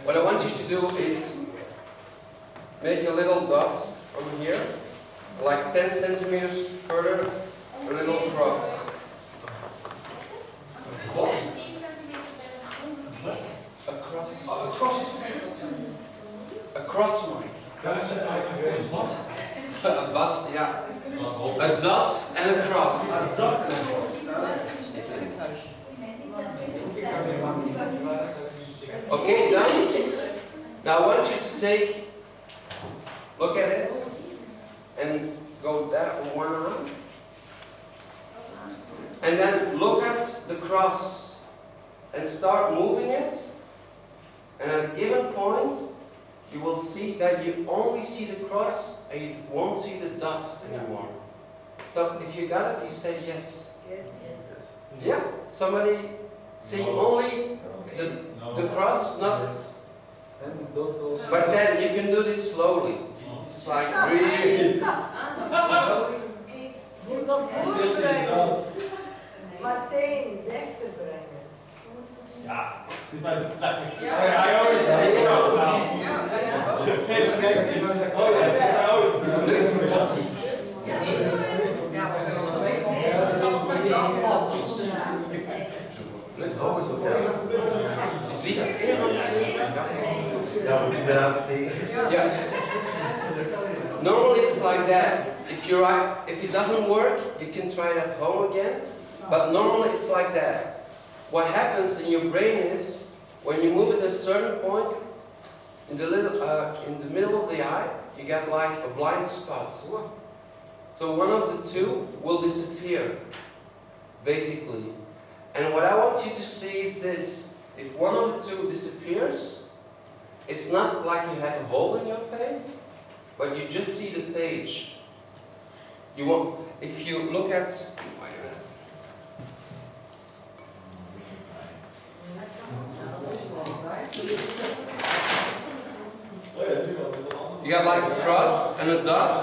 What I want you to do is make a little dot over here, like 10 centimeters further, a little cross. What? A cross. A cross. A cross, Mike. That's a what? A dot, yeah. A dot and a cross. A dot and a cross. Okay, done? Now I want you to take, look at it, and go that one arm. And then look at the cross and start moving it. And at a given point, you will see that you only see the cross and you won't see the dots anymore. So if you got it, you say yes. Yes. Yeah? Somebody see only the cross, not. But then you can do this slowly. It's like really. Voet op voren brengen. Meteen weg te brengen. Ja, dit is bij de Ja, Je ziet het Ja. Normally it's like that. If it doesn't work, you can try it at home again. But normally it's like that. What happens in your brain is when you move at a certain point in the middle of the eye, you get like a blind spot. So one of the two will disappear, basically. And what I want you to see is this. If one of the two disappears, it's not like you have a hole in your page, but you just see the page. You won't, if you look at, wait a minute. You got like a cross and a dot.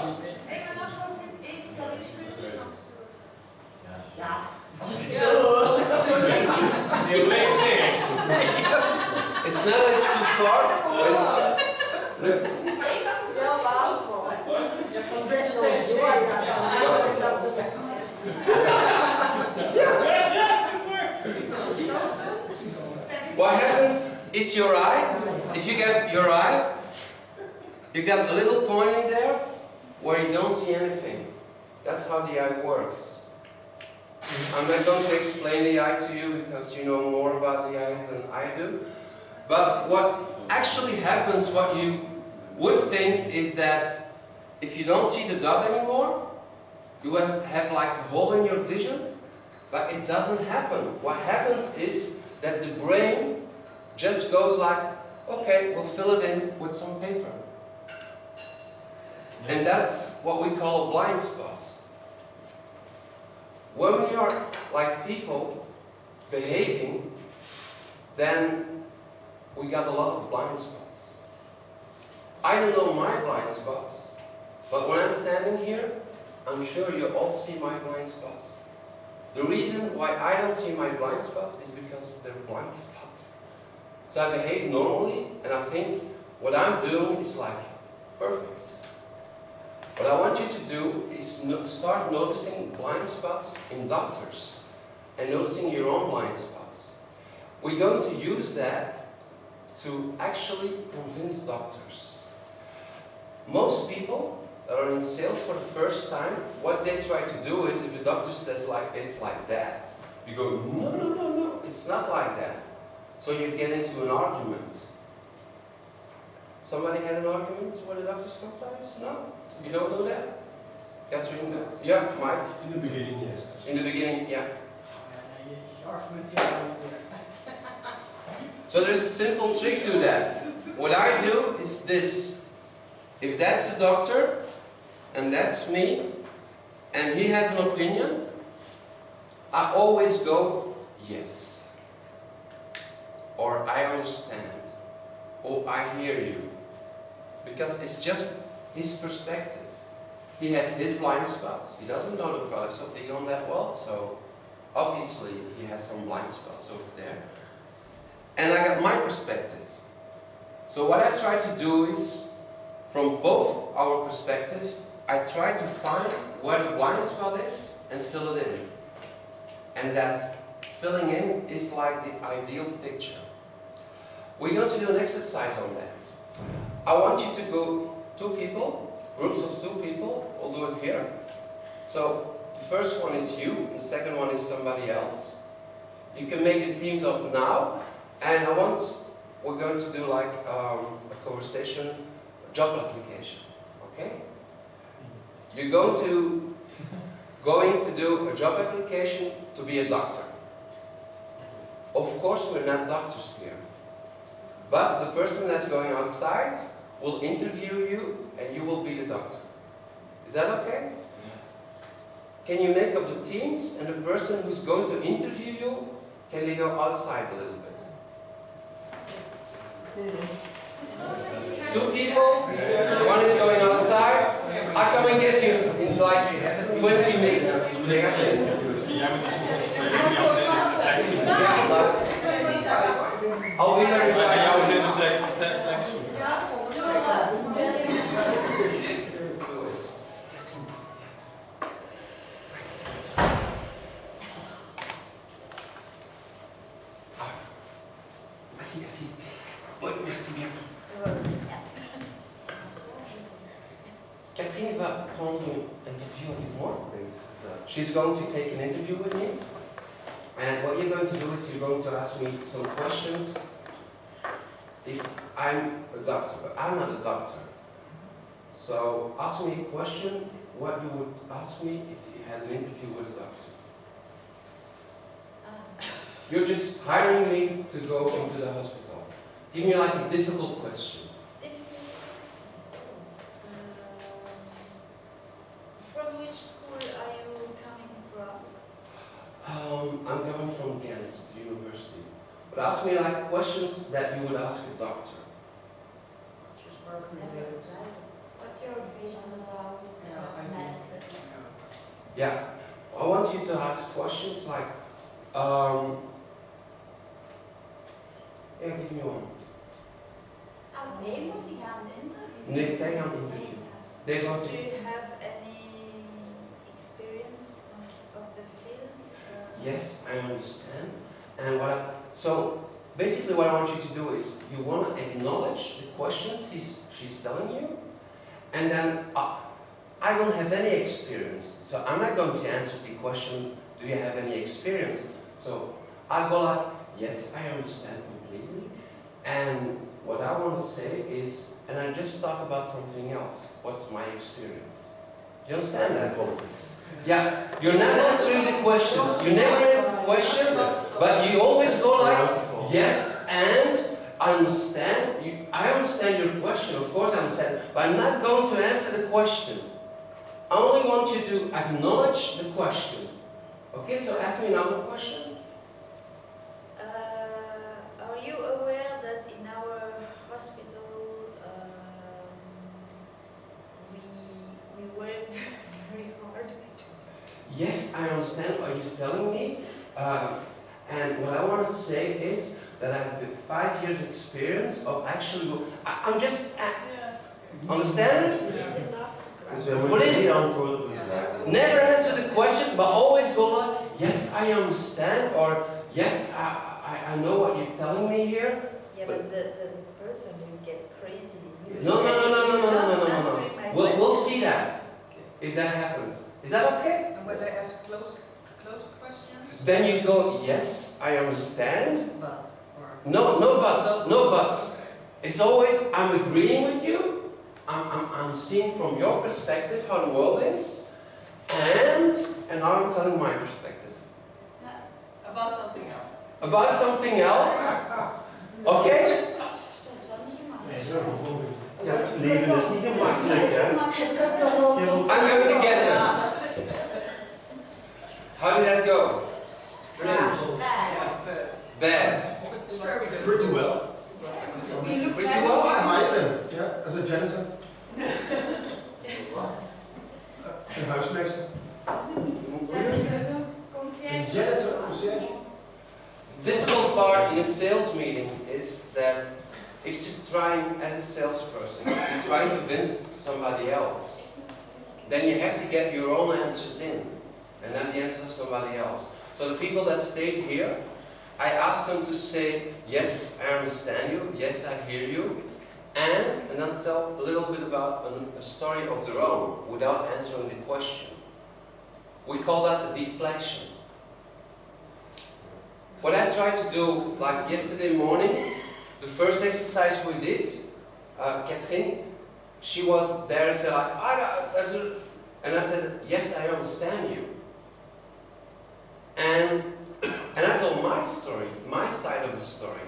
It's not that it's too far. What happens is your eye, if you get your eye, you got a little point in there where you don't see anything. That's how the eye works. I'm not going to explain the eye to you because you know more about the eyes than I do. But what actually happens, what you would think is that if you don't see the dot anymore, you will have like a hole in your vision, but it doesn't happen. What happens is that the brain just goes like, okay, we'll fill it in with some paper. And that's what we call a blind spot. When we are like people behaving, then we got a lot of blind spots. I don't know my blind spots, but when I'm standing here, I'm sure you all see my blind spots. The reason why I don't see my blind spots is because they're blind spots. So I behave normally, and I think what I'm doing is like perfect. What I want you to do is start noticing blind spots in doctors and noticing your own blind spots. We're going to use that to actually convince doctors. Most people that are in sales for the first time, what they try to do is, if the doctor says like, it's like that, you go, no, no, no, no, it's not like that. So you get into an argument. Somebody had an argument with a doctor sometimes? No? You don't know that? Catherine? Yeah, Mike? In the beginning, yes. In the beginning, yeah. So there's a simple trick to that. What I do is this. If that's the doctor, and that's me, and he has an opinion, I always go, yes. Or I understand. Or I hear you. Because it's just his perspective. He has his blind spots. He doesn't know the products of the Eon that well, so obviously he has some blind spots over there. And I got my perspective. So what I try to do is, from both our perspectives, I try to find where the blind spot is and fill it in. And that filling in is like the ideal picture. We're going to do an exercise on that. I want you to go 2 people, groups of 2 people, we'll do it here. So the first one is you, the second one is somebody else. You can make the teams up now, and we're going to do like a conversation, job application, okay? You're going to do a job application to be a doctor. Of course, we're not doctors here. But the person that's going outside will interview you and you will be the doctor. Is that okay? Can you make up the teams, and the person who's going to interview you, can they go outside a little bit? 2 people, one is going outside. I come and get you in like 20 minutes. I'll be there in 5 minutes. Merci. Oui, merci bien. Catherine va prendre une interview avec moi. She's going to take an interview with me. And what you're going to do is you're going to ask me some questions. If I'm a doctor, but I'm not a doctor. So ask me a question, what you would ask me if you had an interview with a doctor. You're just hiring me to go into the hospital. Give me like a difficult question. From which school are you coming from? I'm coming from Ghent University. But ask me like questions that you would ask a doctor. What's your vision about medicine? Yeah, I want you to ask questions like, yeah, give me one. Nee, moet hij gaan interviewen? Nee, zij gaan interviewen. They Do want to. you have any experience of the field? Yes, I understand. And so basically what I want you to do is you want to acknowledge the questions she's telling you, and then I don't have any experience, so I'm not going to answer the question, do you have any experience? So I go like, yes, I understand completely, and what I want to say is, and I just talk about something else. What's my experience? You understand that? Yeah, you're not answering the question. You never answer the question, but you always go like, yes, and I understand. I understand your question, of course I understand, but I'm not going to answer the question. I only want you to acknowledge the question. Okay, so ask me another question. Are you aware that in our hospital we work very hard? Yes, I understand what you're telling me. And what I want to say is that I have 5 years experience of actually, I'm just, understand it? Never answer the question, but always go like, yes, I understand, or yes, I know what you're telling me here. Yeah, but the person will get crazy. No. We'll see that, if that happens. Is that okay? And when I ask closed questions? Then you go, yes, I understand. But, or No buts. It's always, I'm agreeing with you. I'm seeing from your perspective how the world is. And now I'm telling my perspective. about something else. About something else. Okay? Ja, leven is niet gemakkelijk, hè? I'm going to get them. How did that go? Bad. Pretty well. Pretty well? Yeah, as a janitor. Een huismeester. Een janitor, concierge. Difficult part in a sales meeting is that if you're trying as a salesperson, you're trying to convince somebody else, then you have to get your own answers in, and then the answers of somebody else. So the people that stayed here, I asked them to say, yes, I understand you, yes, I hear you, and then tell a little bit about a story of their own without answering the question. We call that a deflection. What I tried to do, like yesterday morning, the first exercise we did, Catherine, she was there and said, and I said, yes, I understand you. And I told my story, my side of the story.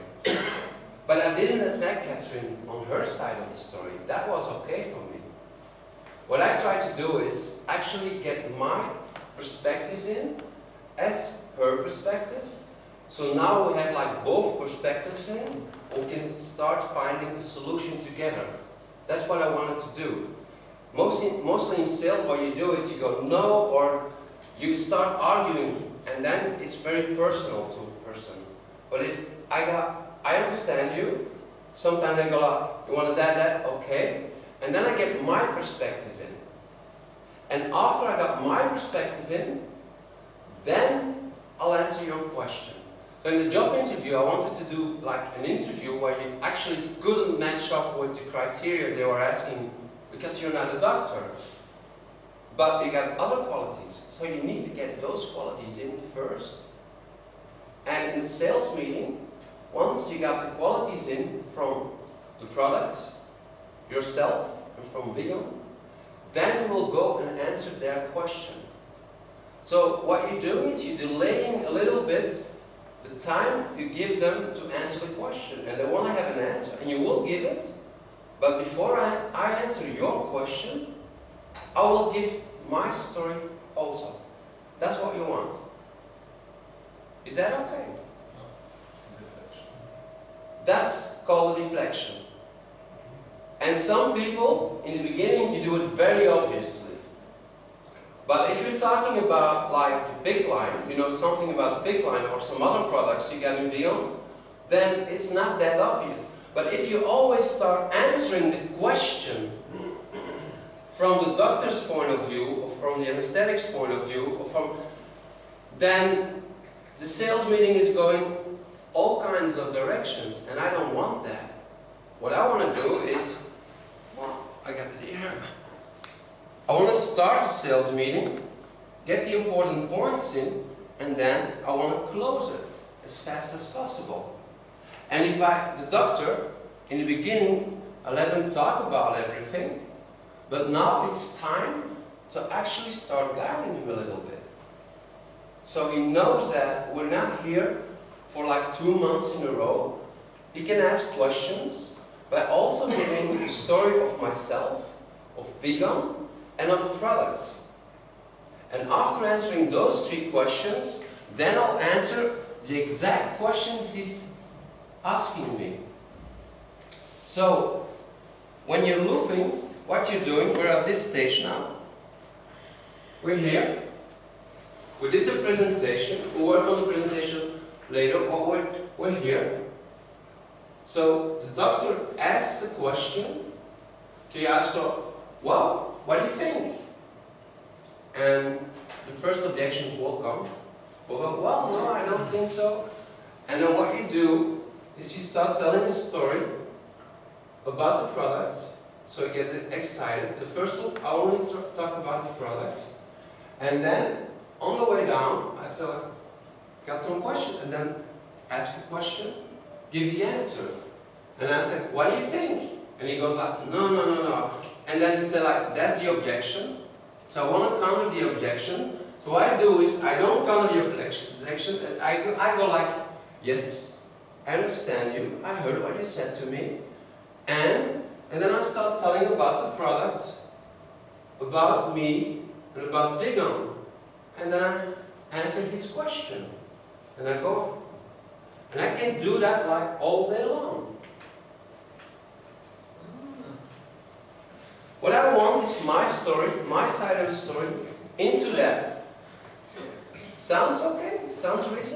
But I didn't attack Catherine on her side of the story. That was okay for me. What I tried to do is actually get my perspective in as her perspective. So now we have like both perspectives in, we can start finding a solution together. That's what I wanted to do. Mostly in sales, what you do is you go no, or you start arguing, and then it's very personal to a person. But if I understand you, sometimes I go like, you want that, okay, and then I get my perspective in. And after I got my perspective in, then I'll answer your question. So in the job interview, I wanted to do like an interview where you actually couldn't match up with the criteria they were asking because you're not a doctor. But you got other qualities, so you need to get those qualities in first. And in the sales meeting, once you got the qualities in from the product, yourself, and from Vigon, then you will go and answer their question. So what you're doing is you're delaying a little bit the time you give them to answer the question. And they want to have an answer, and you will give it. But before I answer your question, I will give my story also. That's what you want. Is that okay? That's called a deflection. And some people, in the beginning, you do it very obviously. But if you're talking about like the big line, you know something about the big line or some other products you get in Vigon, then it's not that obvious. But if you always start answering the question from the doctor's point of view, or from the anesthetics point of view, or then the sales meeting is going all kinds of directions, and I don't want that. What I want to do is, well, I got it here. I want to start a sales meeting, get the important points in, and then I want to close it as fast as possible. And if the doctor, in the beginning, I let him talk about everything, but now it's time to actually start guiding him a little bit. So he knows that we're not here for like 2 months in a row. He can ask questions, but also giving the story of myself, of Vigon, and of the product. And after answering those 3 questions, then I'll answer the exact question he's asking me. So, when you're looping, what you're doing, we're at this stage now. We're here. We did the presentation. We'll work on the presentation later, or we're here. So, the doctor asks a question. He asks, well, what do you think? And the first objections will come. We'll go, well, no, I don't think so. And then what you do is you start telling a story about the product. So you get excited. The first one, I only talk about the product. And then, on the way down, I said, got some question. And then ask a question, give the answer. And I said, what do you think? And he goes like, no. And then he said like, that's the objection. So I want to counter the objection. So what I do is, I don't counter the objection. I go like, yes, I understand you. I heard what you said to me. And then I start telling about the product, about me, and about Vigon. And then I answer his question. And I go. And I can do that like all day long. What I want is my story, my side of the story, into that. Sounds okay? Sounds reasonable?